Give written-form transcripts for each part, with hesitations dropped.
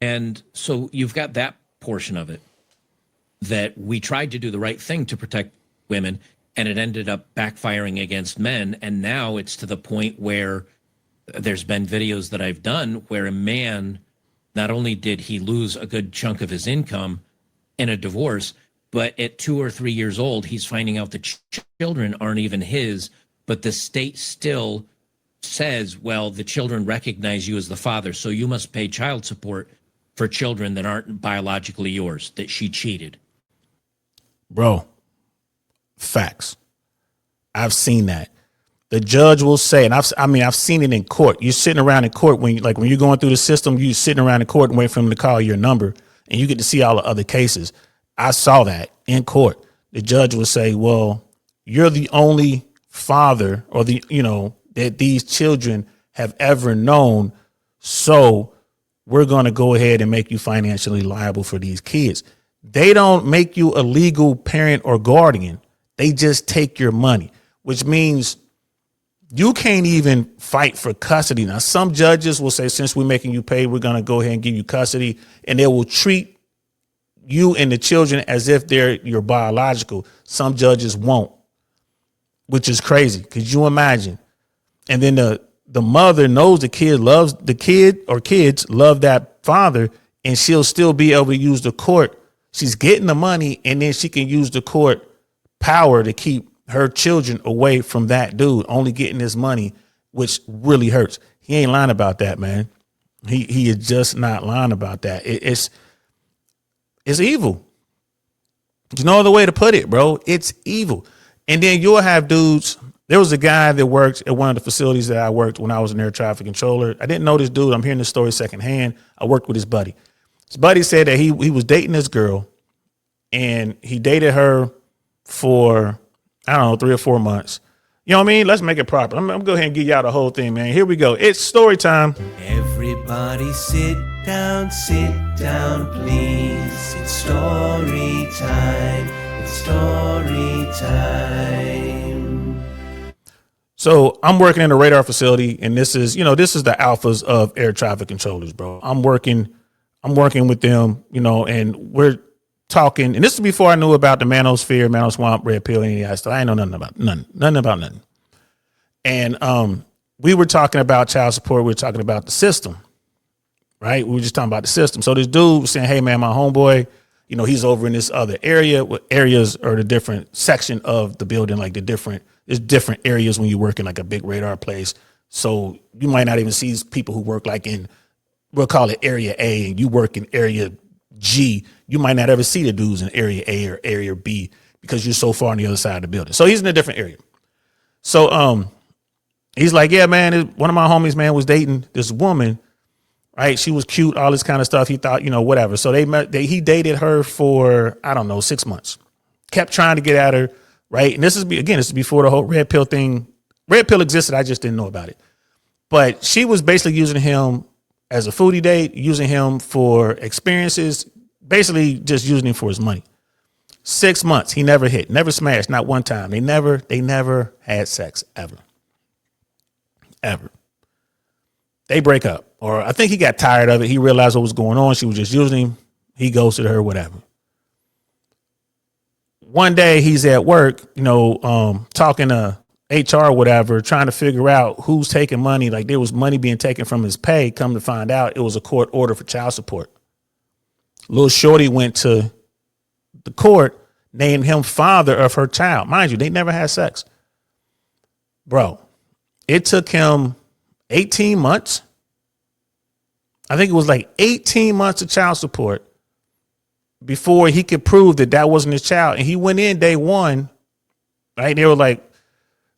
And so you've got that portion of it, that we tried to do the right thing to protect women, and it ended up backfiring against men. And now it's to the point where there's been videos that I've done where a man, not only did he lose a good chunk of his income in a divorce, but at 2 or 3 years old, he's finding out the children aren't even his, but the state still says, well, the children recognize you as the father, so you must pay child support for children that aren't biologically yours, that she cheated. Bro, facts. I've seen that. The judge will say, and I've seen it in court. You're sitting around in court when you're going through the system, you're sitting around in court and waiting for them to call your number, and you get to see all the other cases. I saw that in court. The judge will say, well, you're the only father or that these children have ever known. So we're going to go ahead and make you financially liable for these kids. They don't make you a legal parent or guardian. They just take your money, which means you can't even fight for custody. Now, some judges will say, since we're making you pay, we're going to go ahead and give you custody, and they will treat you and the children as if they're your biological. Some judges won't, which is crazy. Could you imagine? And then the mother knows the kid loves the kid, or kids love that father, and she'll still be able to use the court. She's getting the money, and then she can use the court power to keep her children away from that dude, only getting his money, which really hurts. He ain't lying about that, man. He is just not lying about that. It's evil. There's no other way to put it, bro. It's evil. And then you'll have dudes. There was a guy that worked at one of the facilities that I worked when I was an air traffic controller. I didn't know this dude. I'm hearing this story secondhand. I worked with his buddy. His buddy said that he was dating this girl, and he dated her for, I don't know, 3 or 4 months. You know what I mean? Let's make it proper. I'm going to go ahead and give y'all the whole thing, man. Here we go. It's story time. Everybody sit down, please. It's story time. It's story time. So I'm working in a radar facility, and this is the alphas of air traffic controllers, bro. I'm working with them, and we're talking, and this is before I knew about the manosphere, manoswamp, red pill, any of that stuff. I ain't know nothing about nothing. And we were talking about child support. We were talking about the system, right? We were just talking about the system. So this dude was saying, hey, man, my homeboy, he's over in this other area. What areas are the different section of the building, like there's different areas when you work in like a big radar place. So you might not even see people who work like in, we'll call it area A, and you work in area G. You might not ever see the dudes in area A or area B because you're so far on the other side of the building. So he's in a different area. So he's like, yeah, man, one of my homies, man, was dating this woman, right? She was cute, all this kind of stuff. He thought, whatever. So he dated her for, I don't know, 6 months. Kept trying to get at her, right? And this is before the whole red pill thing. Red pill existed. I just didn't know about it. But she was basically using him as a foodie date, using him for experiences, basically just using him for his money. 6 months, he never hit, never smashed, not one time. They never had sex, ever. They break up, or I think he got tired of it. He realized what was going on. She was just using him. He ghosted her, whatever. One day he's at work, talking to HR or whatever, trying to figure out who's taking money. Like there was money being taken from his pay. Come to find out, it was a court order for child support. Little shorty went to the court, named him father of her child. Mind you, they never had sex. Bro, it took him 18 months. I think it was like 18 months of child support before he could prove that wasn't his child. And he went in day one, right? They were like,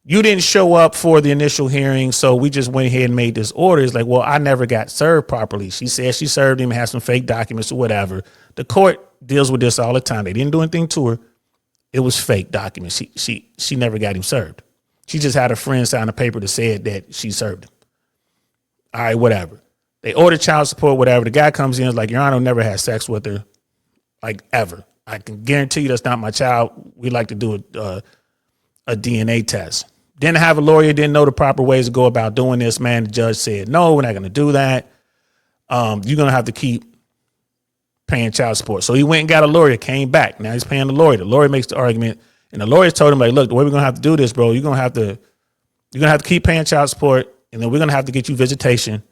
you didn't show up for the initial hearing, so we just went ahead and made this order. It's like, well, I never got served properly. She said she served him, had some fake documents or whatever. The court deals with this all the time. They didn't do anything to her. It was fake documents. She never got him served. She just had a friend sign a paper that said that she served him. All right, whatever. They ordered child support, whatever. The guy comes in, is like, Your Honor, never had sex with her, like ever. I can guarantee you that's not my child. We like to do a DNA test. Didn't have a lawyer, didn't know the proper ways to go about doing this, man. The judge said, no, we're not going to do that. You're going to have to keep paying child support. So he went and got a lawyer, came back. Now he's paying the lawyer. The lawyer makes the argument, and the lawyer told him, like, look, the way we're gonna have to do this, bro, you're gonna have to keep paying child support, and then we're gonna have to get you visitation.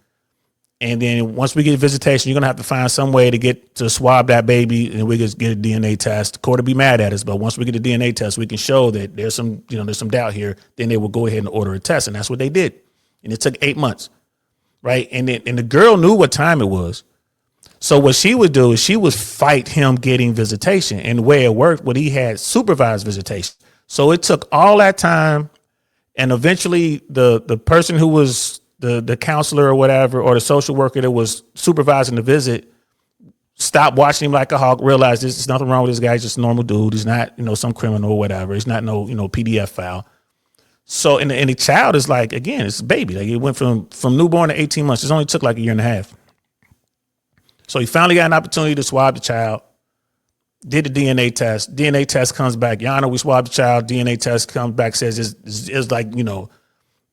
And then once we get visitation, you're gonna have to find some way to get to swab that baby, and we just get a DNA test. The court will be mad at us, but once we get a DNA test, we can show that there's some doubt here. Then they will go ahead and order a test, and that's what they did. And it took 8 months, right? And the girl knew what time it was. So what she would do is she would fight him getting visitation. And the way it worked, he had supervised visitation. So it took all that time, and eventually the person who was the counselor or whatever, or the social worker that was supervising the visit, stopped watching him like a hawk, realized there's nothing wrong with this guy. He's just a normal dude. He's not, some criminal or whatever. He's not no PDF file. So, and the child is like, again, it's a baby. Like, it went from newborn to 18 months. It only took like a year and a half. So he finally got an opportunity to swab the child, did the DNA test. DNA test comes back. Your Honor, we swabbed the child. DNA test comes back, says it's like,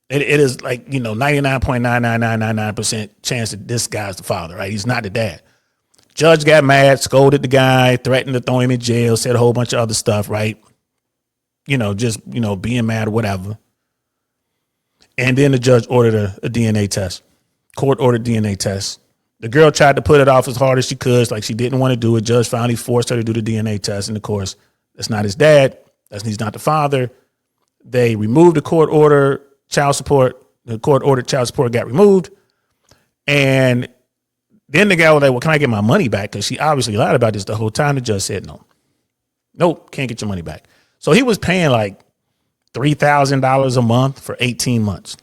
it is like, 99.99999% chance that this guy's the father, right? He's not the dad. Judge got mad, scolded the guy, threatened to throw him in jail, said a whole bunch of other stuff, right? Just being mad or whatever. And then the judge ordered a DNA test. Court ordered DNA test. The girl tried to put it off as hard as she could, like she didn't want to do it. Judge finally forced her to do the DNA test. And of course, that's not his dad. He's not the father. They removed the court order child support. The court ordered child support got removed. And then the guy was like, well, can I get my money back? Because she obviously lied about this the whole time. The judge said no. Nope, can't get your money back. So he was paying like $3,000 a month for 18 months.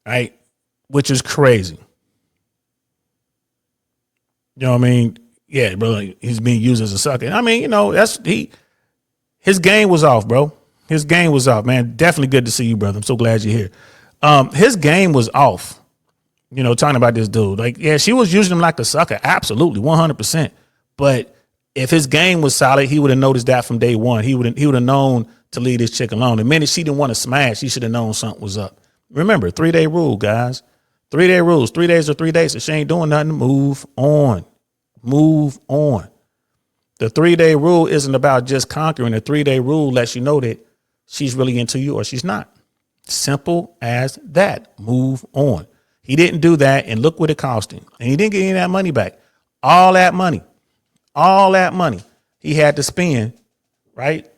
Right? Which is crazy. You know what I mean? Yeah, bro, he's being used as a sucker. I mean, his game was off, bro. His game was off, man. Definitely good to see you, brother. I'm so glad you're here. His game was off. Talking about this dude. Like, yeah, she was using him like a sucker. Absolutely, 100%. But if his game was solid, he would have noticed that from day one. He would have known to leave this chick alone. The minute she didn't want to smash, he should have known something was up. Remember, 3-day rule, guys. 3-day rules. 3 days or 3 days. If she ain't doing nothing, move on. Move on. The 3-day rule isn't about just conquering. The 3-day rule lets you know that she's really into you or she's not. Simple as that. Move on. He didn't do that, and look what it cost him. And he didn't get any of that money back. All that money he had to spend, right?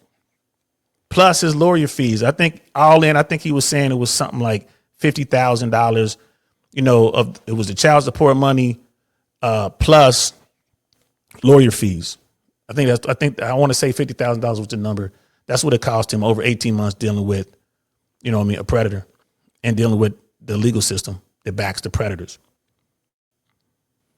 Plus his lawyer fees. I think all in, he was saying it was something like $50,000, it was the child support money, plus lawyer fees. I want to say $50,000 was the number. That's what it cost him over 18 months dealing with, a predator and dealing with the legal system that backs the predators.